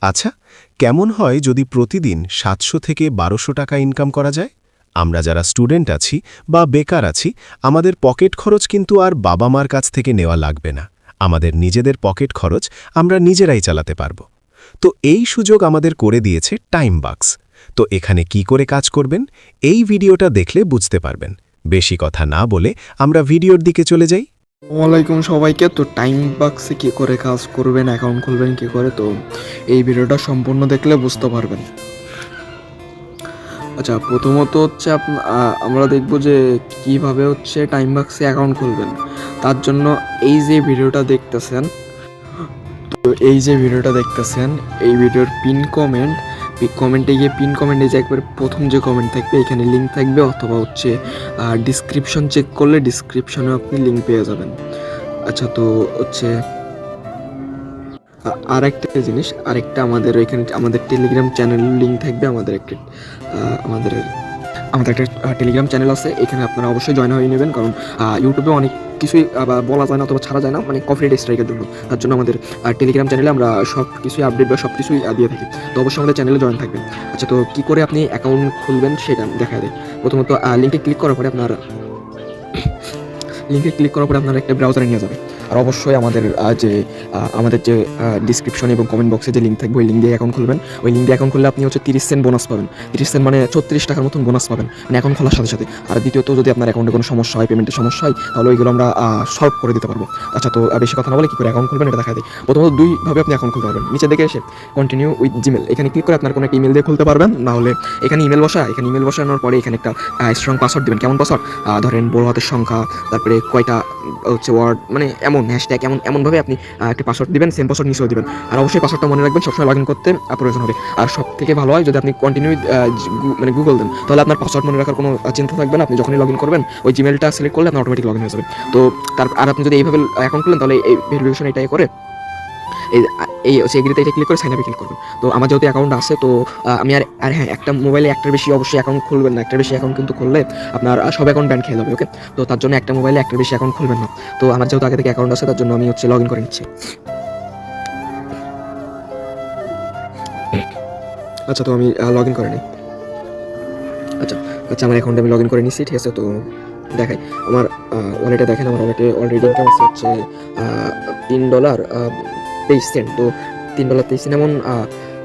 আচ্ছা, কেমন হয় যদি প্রতিদিন 700 থেকে 1200 টাকা ইনকাম করা যায়? আমরা যারা স্টুডেন্ট আছি বা বেকার আছি, আমাদের পকেট খরচ কিন্তু আর বাবা মার কাছ থেকে নেওয়া লাগবে না। আমাদের নিজেদের পকেট খরচ আমরা নিজেরাই চালাতে পারব। তো এই সুযোগ আমাদের করে দিয়েছে টাইম বাক্স। তো এখানে কি করে কাজ করবেন, এই ভিডিওটা দেখলে বুঝতে পারবেন। বেশি কথা না বলে আমরা ভিডিওর দিকে চলে যাই। ওয়ালাইকুম সবাইকে। তো টাইম বাক্সে কী করে কাজ করবেন, অ্যাকাউন্ট খুলবেন কী করে, তো এই ভিডিওটা সম্পূর্ণ দেখলে বুঝতে পারবেন। আচ্ছা, প্রথমত হচ্ছে আমরা দেখব যে কিভাবে হচ্ছে টাইম বাক্সে অ্যাকাউন্ট খুলবেন। তার জন্য এই যে ভিডিওটা দেখতেছেন, এই ভিডিওর কমেন্টে গিয়ে পিন কমেন্টে যে একবার প্রথম যে কমেন্ট থাকবে এখানে লিঙ্ক থাকবে, অথবা হচ্ছে ডিসক্রিপশন চেক করলে ডিসক্রিপশনে আপনি লিঙ্ক পেয়ে যাবেন। আচ্ছা, তো হচ্ছে আরেকটা আমাদের এখানে আমাদের টেলিগ্রাম চ্যানেলের লিঙ্ক থাকবে। আমাদের একটা টেলিগ্রাম চ্যানেল আছে, এখানে আপনারা অবশ্যই জয়েন হয়ে নেবেন, কারণ ইউটিউবে অনেক কিছুই বলা যায় না অথবা ছাড়া যায় না, মানে কপিরাইট স্ট্রাইকের জন্য। তার জন্য আমাদের টেলিগ্রাম চ্যানেলে আমরা সব কিছুই আপডেট বা সব কিছুই দিয়ে থাকি। তো অবশ্যই আমাদের চ্যানেলে জয়েন থাকবেন। আচ্ছা, তো কী করে আপনি অ্যাকাউন্ট খুলবেন সেটা দেখা দেয়। প্রথমত লিঙ্কে ক্লিক করার পরে আপনার একটা ব্রাউজারে নিয়ে যাবে। আর অবশ্যই আমাদের যে ডিসক্রিপশন এবং কমেন্ট বক্সে যে লিঙ্ক থাকবে ওই লিঙ্ক দিয়ে অ্যাকাউন্ট খুলবেন। ওই লিঙ্ক দিয়ে অ্যাকাউন্ট খুললে আপনি হচ্ছে 30 সেন্ট বোনাস পাবেন। 30 সেন্ট মানে 36 টাকার মতন বোনাস পাবেন, মানে অ্যাকাউন্ট খোলার সাথে সাথে। আর দ্বিতীয়ত, যদি আপনার অ্যাকাউন্টে কোনো সমস্যা হয়, পেমেন্টের সমস্যা হয়, তাহলে ওইগুলো আমরা সলভ করে দিতে পারবো। আচ্ছা, তো বেশি কথা না বলে কী করে অ্যাকাউন্ট খুলবেন এটা দেখা দিই। প্রথমত দুইভাবে আপনি অ্যাকাউন্ট খুলতে পারবেন। নিচে দেখে এসে কন্টিনিউ উইথ জিমেল এখানে ক্লিক করে আপনার কোনো একটা ইমেল দিয়ে খুলতে পারবেন। না হলে এখানে ইমেল বসানোর পরে এখানে একটা স্ট্রং পাসওয়ার্ড দেবেন। কেমন পাসওয়ার্ড? ধরেন বড় হাতের সংখ্যা, তারপরে কয়টা হচ্ছে ওয়ার্ড, মানে এমন হ্যাশট্যাগ, এমনভাবে আপনি একটা পাসওয়ার্ড দিবেন, সেম পাসওয়ার্ড নিচেও দিবেন। আর অবশ্যই পাসওয়ার্ডটা মনে রাখবেন, সবসময় লগ ইন করতে প্রয়োজন হবে। আর সব থেকে ভালো হয় যদি আপনি কন্টিনিউ মানে গুগল দেন, তাহলে আপনার পাসওয়ার্ড মনে রাখার কোনো চিন্তা থাকবে না। আপনি যখনই লগ ইন করবেন ওই জিমেলটা সিলেক্ট করলে আপনার অটোমেটিক লগ ইন হয়ে যাবে। তো আর আপনি যদি এইভাবে অ্যাকাউন্ট খুলেন, তাহলে এই ভেরিফিকেশন এটাই করে এই হচ্ছে এগ্রিতে এটা ক্লিক করে সাইন আপে ক্লিক করবেন। তো আমার যেহেতু অ্যাকাউন্ট আছে, তো আমি আর হ্যাঁ, একটা মোবাইলে একটার বেশি অবশ্যই অ্যাকাউন্ট খুলবেন না। একটার বেশি অ্যাকাউন্ট কিন্তু খুললে আপনার সব অ্যাকাউন্ট ব্যান খেয়ে যাবে। ওকে, তো তার জন্য একটা মোবাইলে একটার বেশি অ্যাকাউন্ট খুলবেন না। তো আমার যেহেতু আগে থেকে অ্যাকাউন্ট আছে, তার জন্য আমি হচ্ছে লগ ইন করে নিচ্ছি। আচ্ছা, তো আমি লগ ইন করে নিই। আচ্ছা, আমার অ্যাকাউন্টে আমি লগ ইন করে নিচ্ছি, ঠিক আছে। তো দেখাই আমার ওয়ালেটে, দেখেন আমার ওয়ালেটে অলরেডি ইনকাম আছে হচ্ছে $3.23। তো $3.23 এমন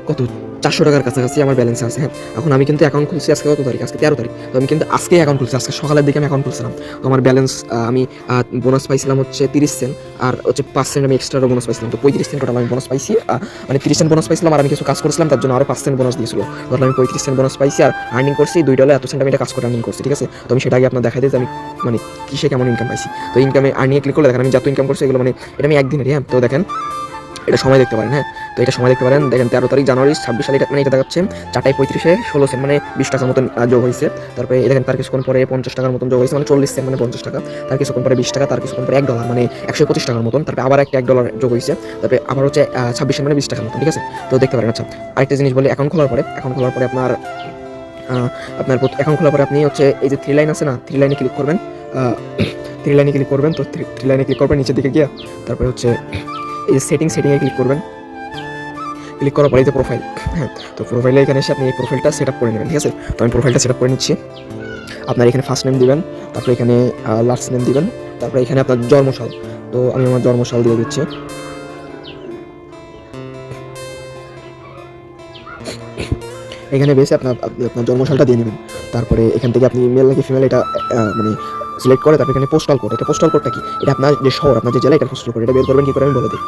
কত 400 টাকার কাছাকাছি আমার ব্যালেন্স আছে। হ্যাঁ, এখন আমি কিন্তু অ্যাকাউন্ট খুলছি আজকে কত তারিখ? আজকে 13 তারিখ। তো আমি কিন্তু আজকেই অ্যাকাউন্ট খুলছি, আজকে সকালের দিকে আমি অ্যাকাউন্ট খুলছিলাম। তো আমার ব্যালেন্স আমি বোনাস পাইছিলাম হচ্ছে 30 সেন্ট, আর হচ্ছে 5 সেন্ট আমি এক্সট্রা বোনাস পাইছিলাম। তো 35 সেন্ট টোটাল আমি বোনাস পাইছি। মানে 30 সেন্ট বোনাস পাইছিলাম, আর আমি কিছু কাজ করছিলাম, তার জন্য আরও 5 সেন্ট বোনাস দিয়েছিল। ধরুন আমি 35 সেন্ট বোনাস পাইছি, আর আর্নিং করছি $2 এত সেন্ট আমি এটা কাজ করে আর্নিং করছি, ঠিক আছে। তো আমি সেটা আগে আপনার দেখাই দিই যে আমি মানে কিসে কেমন ইনকাম পাইছি। তো ইনকামে আর্নিংয়ে ক্লিক করলে দেখেন আমি যত ইনকাম করছি এগুলো, মানে এটা আমি একদিনের। হ্যাঁ, তো দেখেন এটা সময় দেখতে পারেন। হ্যাঁ, তো এটা সময় দেখতে পারেন, দেখেন 13 তারিখ জানুয়ারি 26 সালে, মানে এটা দেখাচ্ছে 4:35 16 সেন্ট, মানে 20 টাকার মতন যোগ হয়েছে। তারপরে দেখেন তার কিছুক্ষণ পরে 50 টাকার মতন যোগ হয়েছে, মানে 40 সেন্ট মানে 50 টাকা। তার কিছুক্ষণ পরে 20 টাকা, তার কিছুক্ষণ পরে $1 মানে 125 টাকার মতন। তারপরে আবার একটা $1 যোগ হয়েছে, তারপরে আবার হচ্ছে 26 সেন্ট মানে 20 টাকার মতন, ঠিক আছে। তো দেখতে পারেন। আচ্ছা, আরেকটা জিনিস বলি, অ্যাকাউন্ট খোলার পরে আপনার অ্যাকাউন্ট খোলার পরে আপনি হচ্ছে এই যে 3 লাইন আছে না, 3 লাইনে ক্লিক করবেন। তো 3 লাইনে ক্লিক করবেন নিচের দিকে গিয়ে, তারপরে হচ্ছে এই যে সেটিংয়ে ক্লিক করবেন। ক্লিক করার পরে এই যে প্রোফাইল, হ্যাঁ, তো প্রোফাইলে এখানে এসে আপনি এই প্রোফাইলটা সেট আপ করে নেবেন, ঠিক আছে। তো আমি প্রোফাইলটা সেট আপ করে নিচ্ছি। আপনার এখানে ফার্স্ট নেম দিবেন, তারপরে এখানে লাস্ট নেম দিবেন, তারপরে এখানে আপনার জন্মসাল। তো আমি আমার জন্মসাল দিয়ে দিচ্ছি। এখানে বেশি আপনি আপনার জন্মসালটা দিয়ে নেবেন। তারপরে এখান থেকে আপনি মেল নাকি ফিমেল এটা মানে সিলেক্ট করে, তারপরে এখানে পোস্টাল কোড। এটা পোস্টাল কোডটা কি? এটা আপনার যে শহর, আপনার যে জেলা, এটা পোস্টাল কোড। এটা বের করবেন কী করে আমি বলে দিই।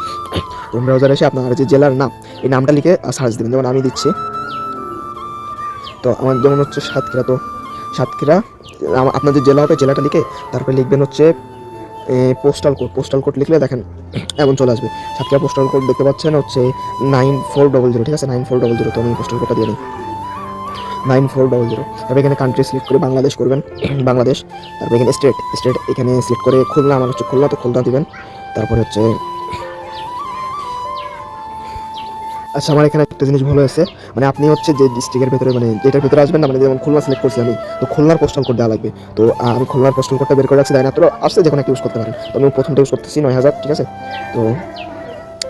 তো ব্রাউজারে এসে আপনার যে জেলার নাম, এই নামটা লিখে সার্চ দেবেন। যেমন আমি দিচ্ছি, তো আমার যেমন হচ্ছে সাতক্ষীরা। তো সাতক্ষীরা আপনার যে জেলা হবে, জেলাটা লিখে তারপরে লিখবেন হচ্ছে পোস্টাল কোড লিখলে দেখেন এমন চলে আসবে। সাতক্ষীরা পোস্টাল কোড দেখতে পাচ্ছেন হচ্ছে 9400, ঠিক আছে, 9400। তো আমি পোস্টাল কোডটা দিয়ে নিই 9400। তারপরে এখানে কান্ট্রি সিলেক্ট করে বাংলাদেশ করবেন, বাংলাদেশ। তারপরে এখানে স্টেট এখানে সিলেক্ট করে খুলনা, আমার হচ্ছে খুলনা, তো খুলনা দিবেন। তারপরে হচ্ছে আচ্ছা, আমার এখানে একটা জিনিস ভালো আছে, মানে আপনি হচ্ছে যে ডিস্ট্রিক্টের ভেতরে, মানে যেটার ভেতরে আসবেন না, মানে যেমন খুলনা সিলেক্ট করছি আমি, তো খুলনার পোস্টাল কোড দেওয়া লাগবে। তো আমি খুলনার পোস্টাল কোডটা বের করে রাখছি, তাই না? তো আসছে যখন একটা ইউজ করতে পারেন। তো আমি প্রথমটা ইউজ করতেছি 9000, ঠিক আছে। তো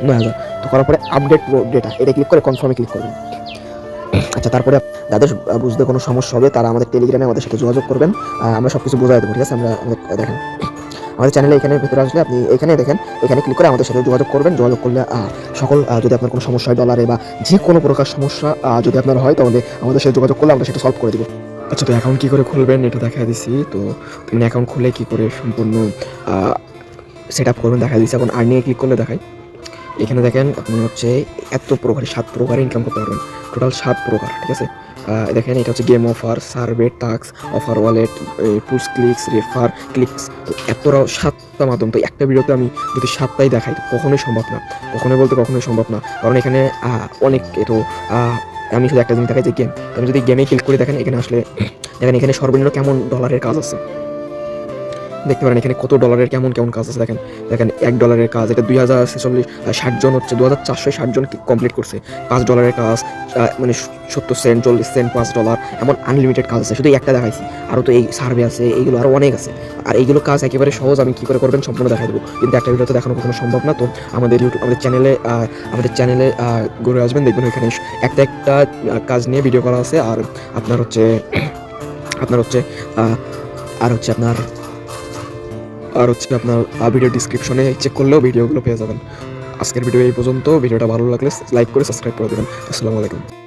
9,000। তো করার পরে আপডেট ডেটা এটা ক্লিক করে কনফার্মে ক্লিক করবেন। আচ্ছা, তারপরে যাদের বুঝতে কোনো সমস্যা হবে তারা আমাদের টেলিগ্রামে আমাদের সাথে যোগাযোগ করবেন, আমরা সব কিছু বোঝাই দেবো, ঠিক আছে? দেখেন আমাদের চ্যানেলে এখানে ভেতরে আসলে আপনি এখানে দেখেন, এখানে ক্লিক করে আমাদের সাথে যোগাযোগ করবেন। যোগাযোগ করলে সকল যদি আপনার কোনো সমস্যা হয় ডলারে বা যে কোনো প্রকার সমস্যা যদি আপনার হয় তাহলে আমাদের সাথে যোগাযোগ করলে আমরা সেটা সলভ করে দেবো। আচ্ছা, তো অ্যাকাউন্ট কী করে খুলবেন এটা দেখা দিছি। তো আপনি অ্যাকাউন্ট খুলে কী করে সম্পূর্ণ সেট আপ করবেন দেখা দিচ্ছি। এখন আর্নিংয়ে ক্লিক করলে দেখায়, এখানে দেখেন আপনি হচ্ছে এত প্রকারে 7 প্রকারে ইনকাম করতে পারবেন, টোটাল 7 প্রকার, ঠিক আছে? দেখেন এটা হচ্ছে game offer, survey, task, offer wallet, push clicks, refer, clicks, তো এতটাও 7টা মাধ্যম। তো একটা ভিডিওতে আমি যদি 7টাই দেখাই তো কখনোই সম্ভব না, কখনোই সম্ভব না, কারণ এখানে অনেক তো আমি শুধু একটা জিনিস দেখাই যে গেম। তো আমি যদি গেমে ক্লিক করে দেখেন, এখানে আসলে দেখেন এখানে সর্বনিম্ন কেমন ডলারের কাজ আছে দেখতে পারেন, এখানে কত ডলারের কেমন কাজ আছে দেখেন। $1 কাজ, এটা 2046 60 জন হচ্ছে 2460 জন কমপ্লিট করছে। $5 কাজ মানে 70 সেন্ট, 40 সেন্ট, $5 এমন আনলিমিটেড কাজ আছে। শুধু একটা দেখাইছি, আরও তো এই সার্ভে আছে, এইগুলো আরও অনেক আছে। আর এইগুলো কাজ একেবারে সহজ, আমি কী করে করবেন সম্পূর্ণ দেখাই দেবো, কিন্তু একটা ভিডিওতে দেখানো কখনো সম্ভব না। তো আমাদের আমাদের চ্যানেলে ঘুরে আসবেন, দেখবেন ওইখানে একটা কাজ নিয়ে ভিডিও করা আছে। আর আপনার হচ্ছে আপনার ভিডিও ডিসক্রিপশনে চেক করলেও ভিডিওগুলো পেয়ে যাবেন। আজকের ভিডিও এই পর্যন্ত। ভিডিওটা ভালো লাগলে লাইক করে সাবস্ক্রাইব করে দেবেন। আসসালামু আলাইকুম।